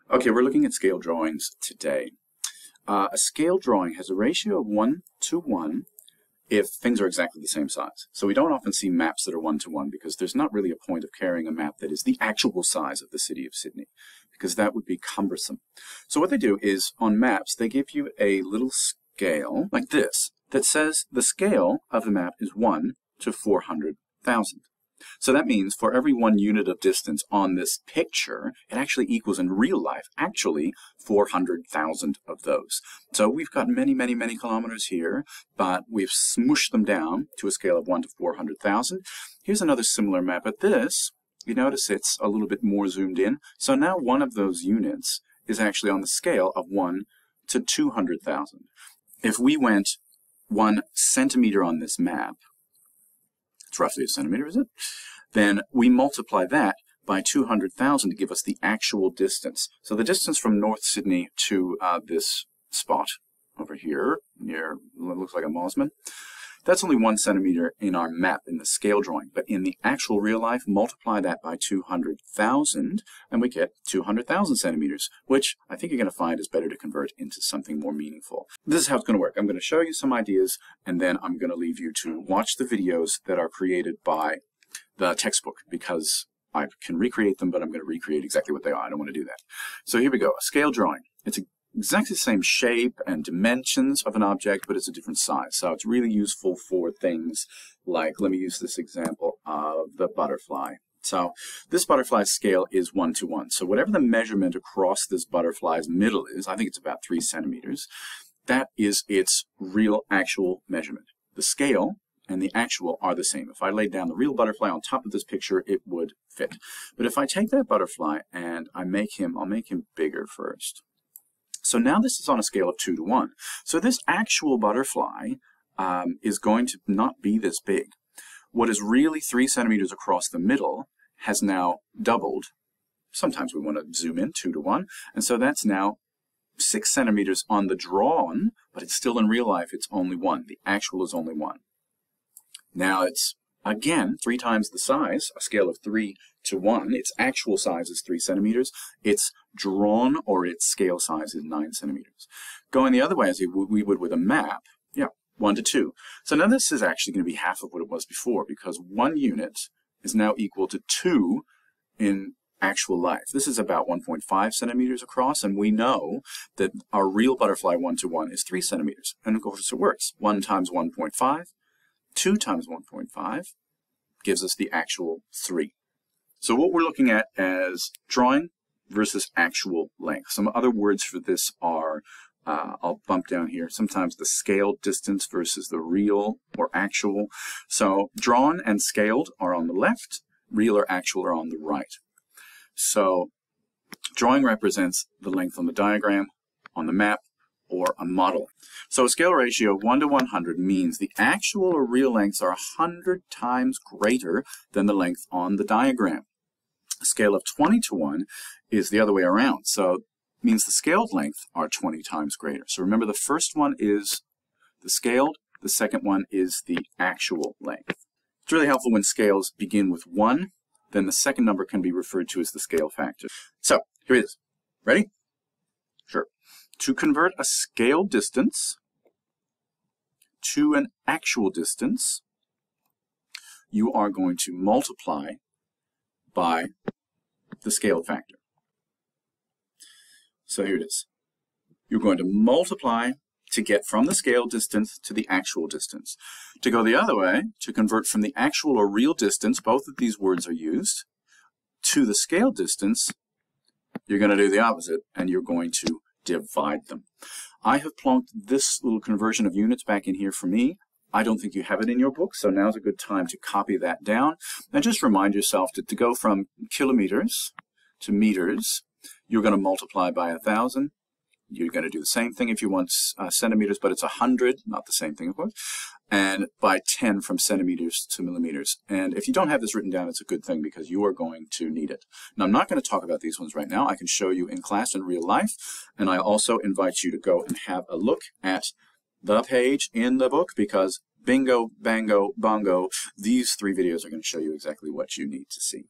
Okay, we're looking at scale drawings today. A scale drawing has a ratio of 1 to 1 if things are exactly the same size. So we don't often see maps that are 1 to 1 because there's not really a point of carrying a map that is the actual size of the city of Sydney, because that would be cumbersome. So what they do is, on maps, they give you a little scale like this that says the scale of the map is 1 to 400,000. So that means for every 1 unit of distance on this picture, it actually equals in real life, actually, 400,000 of those. So we've got many, many, many kilometers here, but we've smooshed them down to a scale of 1 to 400,000. Here's another similar map, but this, you notice it's a little bit more zoomed in. So now one of those units is actually on the scale of 1 to 200,000. If we went 1 centimeter on this map, it's roughly a centimeter, is it? Then we multiply that by 200,000 to give us the actual distance. So the distance from North Sydney to this spot over here, near what looks like a Mosman, that's only 1 centimeter in our map, in the scale drawing. But in the actual real life, multiply that by 200,000, and we get 200,000 centimeters, which I think you're going to find is better to convert into something more meaningful. This is how it's going to work. I'm going to show you some ideas, and then I'm going to leave you to watch the videos that are created by the textbook, because I can recreate them, but I'm going to recreate exactly what they are. I don't want to do that. So here we go. A scale drawing. It's exactly the same shape and dimensions of an object, but it's a different size. So it's really useful for things like, let me use this example of the butterfly. So this butterfly's scale is 1 to 1. So whatever the measurement across this butterfly's middle is, I think it's about 3 centimeters, that is its real actual measurement. The scale and the actual are the same. If I laid down the real butterfly on top of this picture, it would fit. But if I take that butterfly and I'll make him bigger first. So now this is on a scale of 2 to 1. So this actual butterfly is going to not be this big. What is really 3 centimeters across the middle has now doubled. Sometimes we want to zoom in 2 to 1. And so that's now 6 centimeters on the drawn, but it's still in real life, it's only 1. The actual is only 1. Now it's, again, 3 times the size, a scale of 3 to 1. Its actual size is 3 centimeters. Its drawn, or its scale size, is 9 centimeters. Going the other way, as we would with a map, 1 to 2. So now this is actually going to be half of what it was before, because 1 unit is now equal to 2 in actual life. This is about 1.5 centimeters across, and we know that our real butterfly 1 to 1 is 3 centimeters. And of course it works. 1 times 1.5, 2 times 1.5 gives us the actual 3. So what we're looking at as drawing versus actual length. Some other words for this are, I'll bump down here, sometimes the scaled distance versus the real or actual. So drawn and scaled are on the left, real or actual are on the right. So drawing represents the length on the diagram, on the map, or a model. So a scale ratio of 1 to 100 means the actual or real lengths are 100 times greater than the length on the diagram. A scale of 20 to 1 is the other way around. So it means the scaled length are 20 times greater. So remember, the first one is the scaled, the second one is the actual length. It's really helpful when scales begin with 1, then the second number can be referred to as the scale factor. So here it is. Ready? Sure. To convert a scale distance to an actual distance, you are going to multiply by the scale factor. So here it is. You're going to multiply to get from the scale distance to the actual distance. To go the other way, to convert from the actual or real distance, both of these words are used, to the scale distance, you're going to do the opposite, and you're going to divide them. I have plunked this little conversion of units back in here for me. I don't think you have it in your book, so now's a good time to copy that down. And just remind yourself that to go from kilometers to meters, you're going to multiply by 1,000. You're going to do the same thing if you want centimeters, but it's 100, not the same thing, of course, and by 10 from centimeters to millimeters. And if you don't have this written down, it's a good thing because you are going to need it. Now, I'm not going to talk about these ones right now. I can show you in class in real life, and I also invite you to go and have a look at the page in the book, because bingo, bango, bongo, these 3 videos are going to show you exactly what you need to see.